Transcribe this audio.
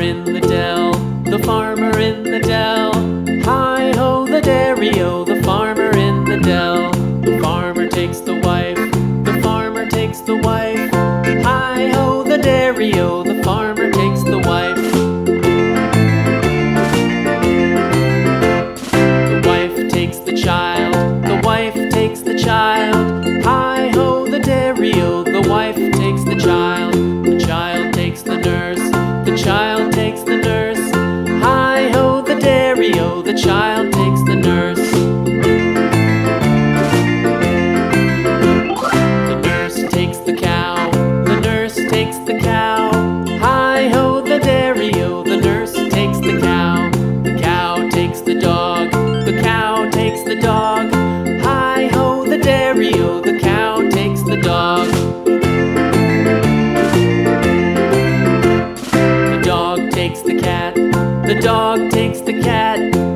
in the dell, the farmer in the dell. Hi-ho the dairy-o, the farmer in the dell. The farmer takes the wife, the farmer takes the wife. Hi-ho the dairy-o, the farmer takes the wife. The wife takes the child, the wife takes the child. Hi-ho the dairy-o, the wife takes the child. The child takes the nurse, the child takes the nurse. Hi-ho the dairy-o, the child takes the nurse. The nurse takes the cow, the nurse takes the cow. Hi-ho the dairy-o, the nurse takes the cow. The cow takes the dog, the cow takes the dog. Hi-ho the dairy-o, the cow takes the dog. The dog takes the cat, the dog takes the cat.